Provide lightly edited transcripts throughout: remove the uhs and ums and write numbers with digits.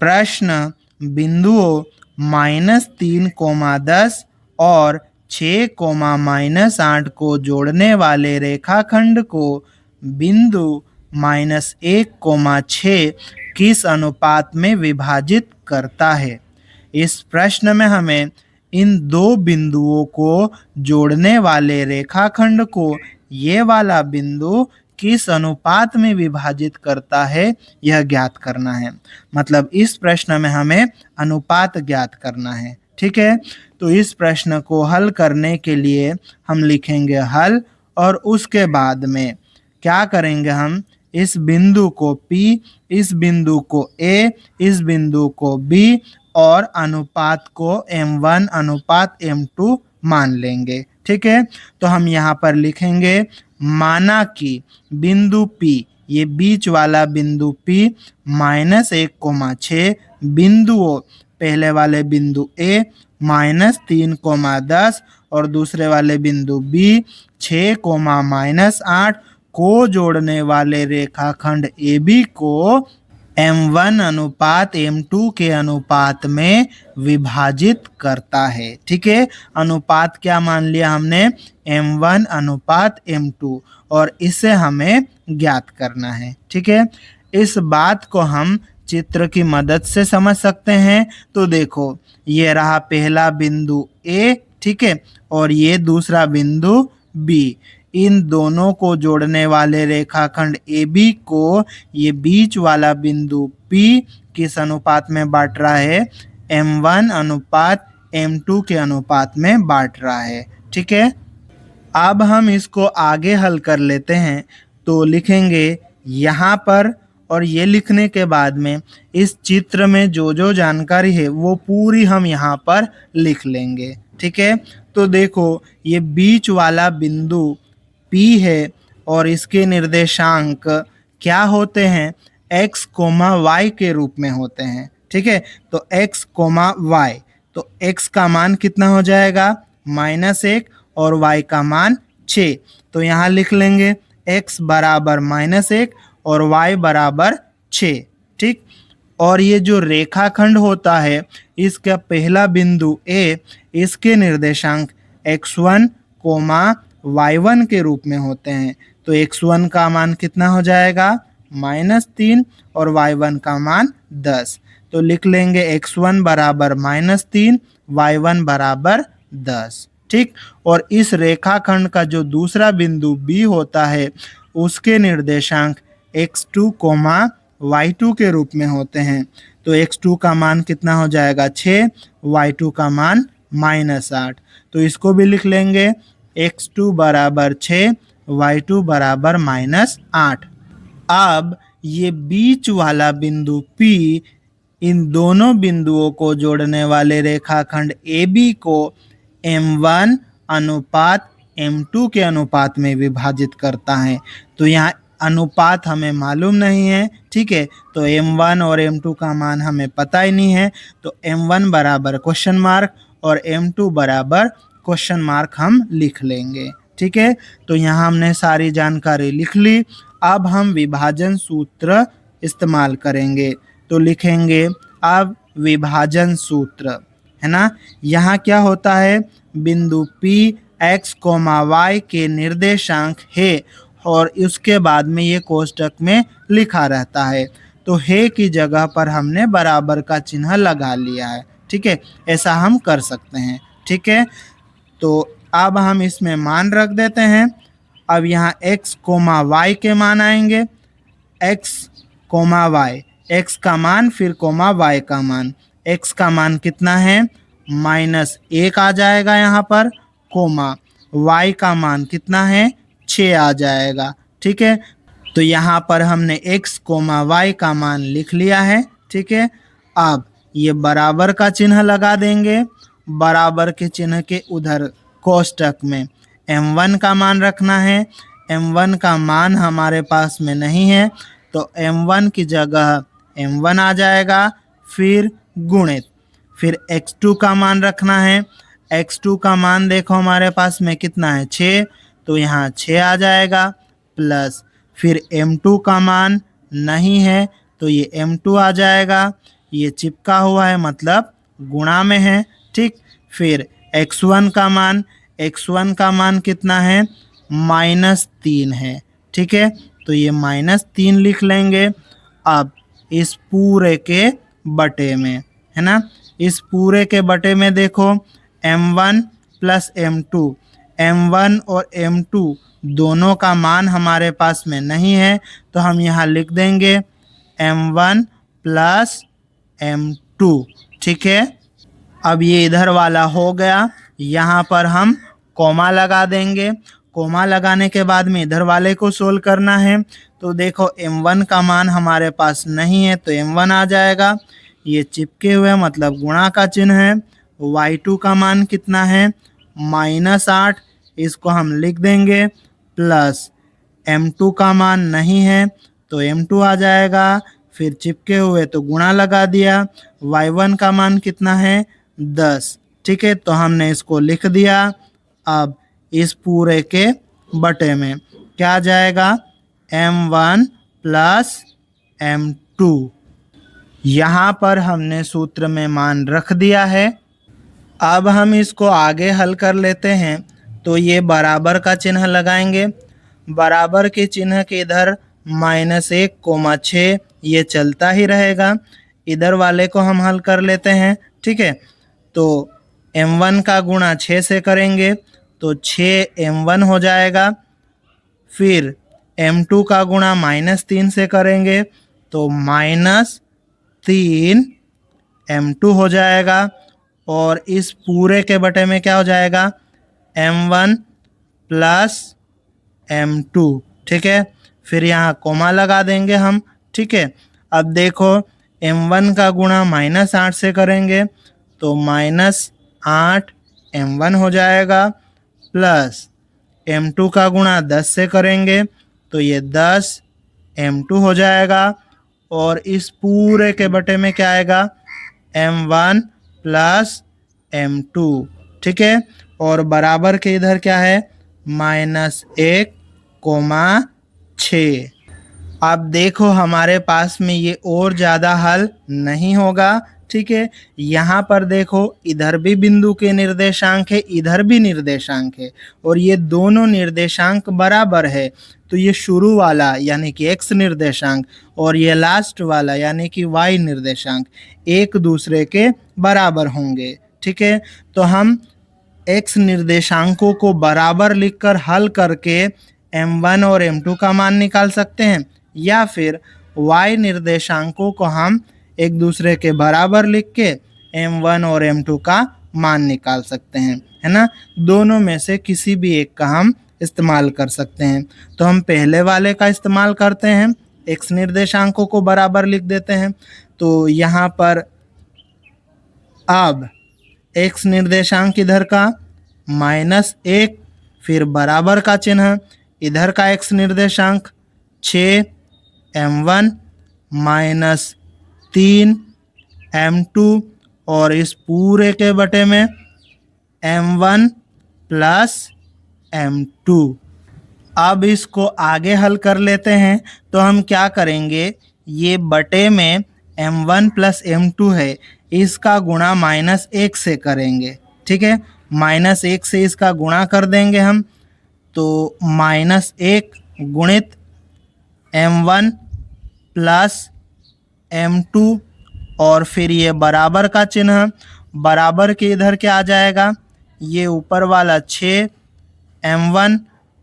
प्रश्न बिंदुओं -3, 10 और 6, -8 को जोड़ने वाले रेखाखंड को बिंदु -1, 6 किस अनुपात में विभाजित करता है। इस प्रश्न में हमें इन दो बिंदुओं को जोड़ने वाले रेखाखंड को ये वाला बिंदु किस अनुपात में विभाजित करता है यह ज्ञात करना है। मतलब इस प्रश्न में हमें अनुपात ज्ञात करना है। ठीक है, तो इस प्रश्न को हल करने के लिए हम लिखेंगे हल, और उसके बाद में क्या करेंगे, हम इस बिंदु को P, इस बिंदु को A, इस बिंदु को B और अनुपात को M1:M2 मान लेंगे। ठीक है, तो हम यहाँ पर लिखेंगे माना कि बिंदु P, ये बीच वाला बिंदु P -1, 6 बिंदुओं पहले वाले बिंदु A -3, 10 और दूसरे वाले बिंदु B 6, -8 को जोड़ने वाले रेखाखंड AB को M1:M2 के अनुपात में विभाजित करता है। ठीक है, अनुपात क्या मान लिया हमने, M1:M2, और इसे हमें ज्ञात करना है। ठीक है, इस बात को हम चित्र की मदद से समझ सकते हैं। तो देखो, ये रहा पहला बिंदु A, ठीक है, और ये दूसरा बिंदु B। इन दोनों को जोड़ने वाले रेखाखंड AB को ये बीच वाला बिंदु P किस अनुपात में बांट रहा है, M1:M2 के अनुपात में बांट रहा है। ठीक है, अब हम इसको आगे हल कर लेते हैं। तो लिखेंगे यहाँ पर, और ये लिखने के बाद में इस चित्र में जो जो जानकारी है वो पूरी हम यहाँ पर लिख लेंगे। ठीक है, तो देखो, ये बीच वाला बिंदु P है और इसके निर्देशांक क्या होते हैं, x, y के रूप में होते हैं। ठीक है, तो x, y, तो x का मान कितना हो जाएगा, -1 और y का मान 6। तो यहाँ लिख लेंगे x बराबर -1 और y बराबर 6। ठीक, और ये जो रेखाखंड होता है, इसका पहला बिंदु A, इसके निर्देशांक x1, y1 के रूप में होते हैं। तो x1 का मान कितना हो जाएगा, -3 और y1 का मान 10। तो लिख लेंगे x1 बराबर -3, y1 बराबर 10। ठीक, और इस रेखाखंड का जो दूसरा बिंदु B होता है, उसके निर्देशांक x2, y2 के रूप में होते हैं। तो x2 का मान कितना हो जाएगा, 6, y2 का मान -8। तो इसको भी लिख लेंगे x2 बराबर 6, y2 बराबर -8। अब ये बीच वाला बिंदु P इन दोनों बिंदुओं को जोड़ने वाले रेखाखंड AB को M1:M2 के अनुपात में विभाजित करता है। तो यहाँ अनुपात हमें मालूम नहीं है। ठीक है, तो M1 और M2 का मान हमें पता ही नहीं है। तो M1 बराबर क्वेश्चन मार्क और M2 बराबर क्वेश्चन मार्क हम लिख लेंगे। ठीक है, तो यहाँ हमने सारी जानकारी लिख ली। अब हम विभाजन सूत्र इस्तेमाल करेंगे। तो लिखेंगे अब विभाजन सूत्र, है ना। यहाँ क्या होता है, बिंदु P x, y के निर्देशांक है और उसके बाद में ये कोष्टक में लिखा रहता है। तो है की जगह पर हमने बराबर का चिन्ह लगा लिया है। ठीक है, ऐसा हम कर सकते हैं। ठीक है, तो अब हम इसमें मान रख देते हैं। अब यहाँ x, y के मान आएंगे, x, y, x का मान फिर y का मान। x का मान कितना है, -1 आ जाएगा यहाँ पर, y का मान कितना है, 6 आ जाएगा। ठीक है, तो यहाँ पर हमने x, y का मान लिख लिया है। ठीक है, अब ये बराबर का चिन्ह लगा देंगे। बराबर के चिन्ह के उधर कोष्टक में M1 का मान रखना है। M1 का मान हमारे पास में नहीं है, तो M1 की जगह M1 आ जाएगा, फिर गुणित, फिर x2 का मान रखना है। x2 का मान देखो हमारे पास में कितना है, 6, तो यहाँ 6 आ जाएगा, प्लस फिर M2 का मान नहीं है, तो ये M2 आ जाएगा। ये चिपका हुआ है मतलब गुणा में है, ठीक। फिर x1 का मान कितना है, -3 है, ठीक है। तो ये -3 लिख लेंगे। अब इस पूरे के बटे में, है ना, इस पूरे के बटे में देखो m1 प्लस m1 और m2 दोनों का मान हमारे पास में नहीं है, तो हम यहाँ लिख देंगे m1 प्लस m2, ठीक है। अब ये इधर वाला हो गया, यहाँ पर हम कोमा लगा देंगे। कोमा लगाने के बाद में इधर वाले को सोल्व करना है। तो देखो m1 का मान हमारे पास नहीं है तो m1 आ जाएगा, ये चिपके हुए मतलब गुणा का चिन्ह है। y2 का मान कितना है, -8, इसको हम लिख देंगे, प्लस m2 का मान नहीं है तो m2 आ जाएगा, फिर चिपके हुए तो गुणा लगा दिया। y1 का मान कितना है, 10, ठीक है, तो हमने इसको लिख दिया। अब इस पूरे के बटे में क्या आ जाएगा, m1 प्लस m2। यहाँ पर हमने सूत्र में मान रख दिया है। अब हम इसको आगे हल कर लेते हैं। तो ये बराबर का चिन्ह लगाएंगे, बराबर के चिन्ह के इधर -1, 6 ये चलता ही रहेगा। इधर वाले को हम हल कर लेते हैं, ठीक है। तो m1 का गुणा 6 से करेंगे तो 6m1 हो जाएगा। फिर m2 का गुणा -3 से करेंगे तो -3m2 हो जाएगा। और इस पूरे के बटे में क्या हो जाएगा, m1 प्लस m2, ठीक है। फिर यहाँ कोमा लगा देंगे हम, ठीक है। अब देखो m1 का गुणा -8 से करेंगे तो -8m1 हो जाएगा, प्लस m2 का गुणा 10 से करेंगे तो ये 10m2 हो जाएगा। और इस पूरे के बटे में क्या आएगा, m1 प्लस m2, ठीक है। और बराबर के इधर क्या है, -1, 6। अब देखो हमारे पास में ये और ज़्यादा हल नहीं होगा, ठीक है। यहाँ पर देखो इधर भी बिंदु के निर्देशांक है, इधर भी निर्देशांक है, और ये दोनों निर्देशांक बराबर है। तो ये शुरू वाला यानी कि x निर्देशांक और ये लास्ट वाला यानी कि y निर्देशांक एक दूसरे के बराबर होंगे, ठीक है। तो हम x निर्देशांकों को बराबर लिखकर हल करके m1 और m2 का मान निकाल सकते हैं, या फिर y निर्देशांकों को हम एक दूसरे के बराबर लिख के m1 और m2 का मान निकाल सकते हैं, है ना। दोनों में से किसी भी एक का हम इस्तेमाल कर सकते हैं। तो हम पहले वाले का इस्तेमाल करते हैं, x निर्देशांकों को बराबर लिख देते हैं। तो यहाँ पर अब x निर्देशांक इधर का -1, फिर बराबर का चिन्ह, इधर का x निर्देशांक 6m1 -3m2 और इस पूरे के बटे में m1 प्लस m2। अब इसको आगे हल कर लेते हैं। तो हम क्या करेंगे, ये बटे में m1 प्लस m2 है, इसका गुणा -1 से करेंगे, ठीक है। -1 से इसका गुणा कर देंगे हम, तो -1 गुणित m1 प्लस m2 और फिर ये बराबर का चिन्ह, बराबर के इधर क्या आ जाएगा, ये ऊपर वाला 6m1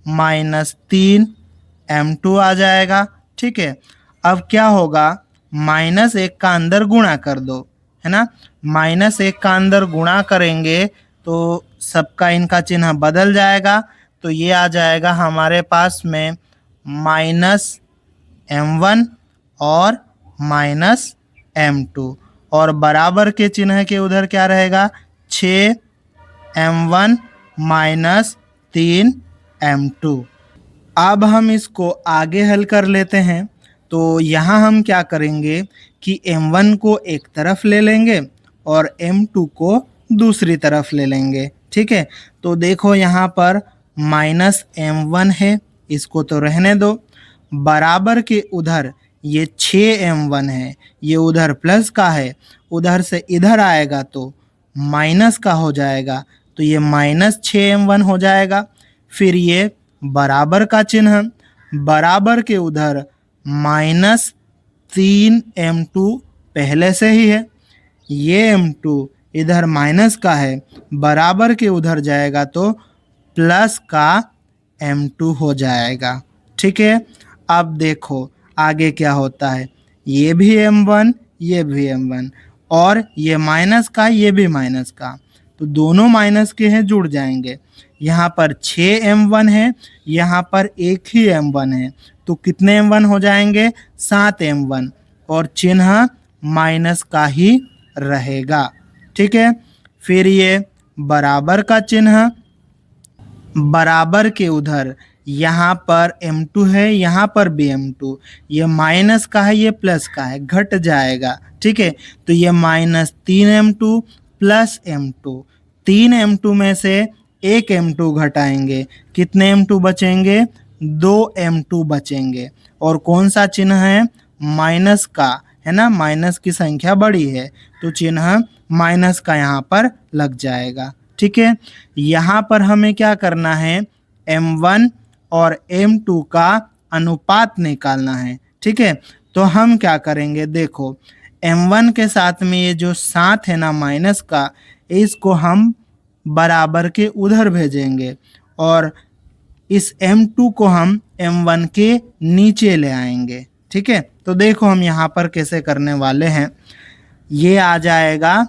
-3m2 आ जाएगा, ठीक है। अब क्या होगा, -1 का अंदर गुणा कर दो, है ना। -1 का अंदर गुणा करेंगे तो सबका इनका चिन्ह बदल जाएगा। तो ये आ जाएगा हमारे पास में -m1 और -m2, और बराबर के चिन्ह के उधर क्या रहेगा, 6m1 -3m2। अब हम इसको आगे हल कर लेते हैं। तो यहाँ हम क्या करेंगे कि m1 को एक तरफ ले लेंगे और m2 को दूसरी तरफ ले लेंगे, ठीक है। तो देखो यहाँ पर -m1 है, इसको तो रहने दो, बराबर के उधर ये 6m1 है, ये उधर प्लस का है, उधर से इधर आएगा तो माइनस का हो जाएगा, तो ये -6m1 हो जाएगा। फिर ये बराबर का चिन्ह, बराबर के उधर -3m2 पहले से ही है, ये m2 इधर माइनस का है, बराबर के उधर जाएगा तो प्लस का m2 हो जाएगा। ठीक है, अब देखो आगे क्या होता है, ये भी m1, ये भी m1, और ये माइनस का, ये भी माइनस का, तो दोनों माइनस के हैं, जुड़ जाएंगे। यहाँ पर 6m1 है, यहाँ पर एक ही m1 है, तो कितने m1 हो जाएंगे, 7m1, और चिन्ह माइनस का ही रहेगा। ठीक है, फिर ये बराबर का चिन्ह, बराबर के उधर यहाँ पर m2 है, यहाँ पर भी m2, ये माइनस का है, ये प्लस का है, घट जाएगा। ठीक है, तो ये -3m2 प्लस m2, 3m2 में से एक m2 घटाएंगे, कितने m2 बचेंगे, 2m2 बचेंगे, और कौन सा चिन्ह है, माइनस का है ना, माइनस की संख्या बड़ी है तो चिन्ह माइनस का यहाँ पर लग जाएगा। ठीक है, यहाँ पर हमें क्या करना है, m1 और m2 का अनुपात निकालना है। ठीक है, तो हम क्या करेंगे, देखो m1 के साथ में ये जो 7 है ना माइनस का, इसको हम बराबर के उधर भेजेंगे, और इस m2 को हम m1 के नीचे ले आएंगे। ठीक है, तो देखो हम यहाँ पर कैसे करने वाले हैं, ये आ जाएगा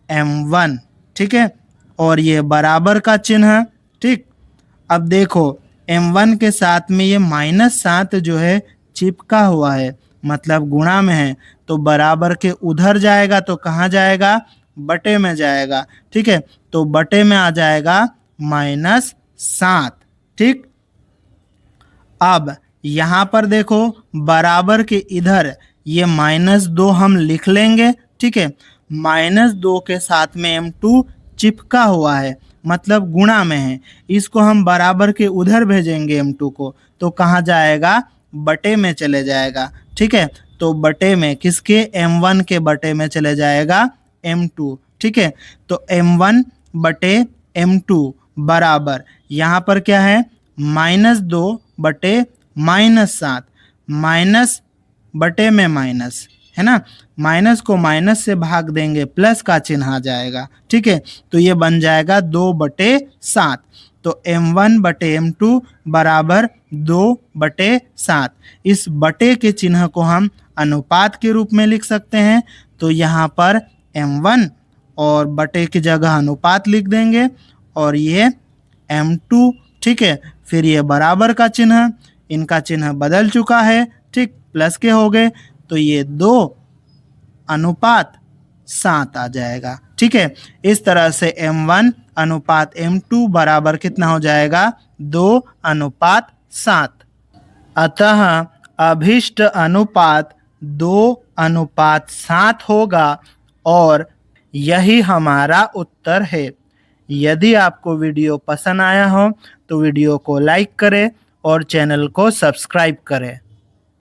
m1, ठीक है, और ये बराबर का चिन्ह। ठीक, अब देखो m1 के साथ में ये -7 जो है चिपका हुआ है, मतलब गुणा में है, तो बराबर के उधर जाएगा तो कहाँ जाएगा, बटे में जाएगा। ठीक है, तो बटे में आ जाएगा -7। ठीक, अब यहाँ पर देखो बराबर के इधर ये -2 हम लिख लेंगे। ठीक है, -2 के साथ में m2 चिपका हुआ है, मतलब गुणा में है, इसको हम बराबर के उधर भेजेंगे m2 को, तो कहाँ जाएगा, बटे में चले जाएगा। ठीक है, तो बटे में किसके, m1 के बटे में चले जाएगा m2। ठीक है, तो m1 बटे m2 बराबर, यहाँ पर क्या है, -2 बटे -7, माइनस बटे में माइनस है ना, माइनस को माइनस से भाग देंगे, प्लस का चिन्ह आ जाएगा। ठीक है, तो ये बन जाएगा 2/7, तो m1 बटे m2 बराबर 2/7। इस बटे के चिन्ह को हम अनुपात के रूप में लिख सकते हैं, तो यहाँ पर m1 और बटे की जगह अनुपात लिख देंगे, और ये m2। ठीक है, फिर ये बराबर का चिन्ह, इनका चिन्ह बदल चुका है, ठीक, प्लस के हो गए, तो ये 2:7 आ जाएगा। ठीक है, इस तरह से m1 अनुपात m2 बराबर कितना हो जाएगा, 2:7। अतः अभिष्ट अनुपात 2:7 होगा, और यही हमारा उत्तर है। यदि आपको वीडियो पसंद आया हो तो वीडियो को लाइक करें और चैनल को सब्सक्राइब करें।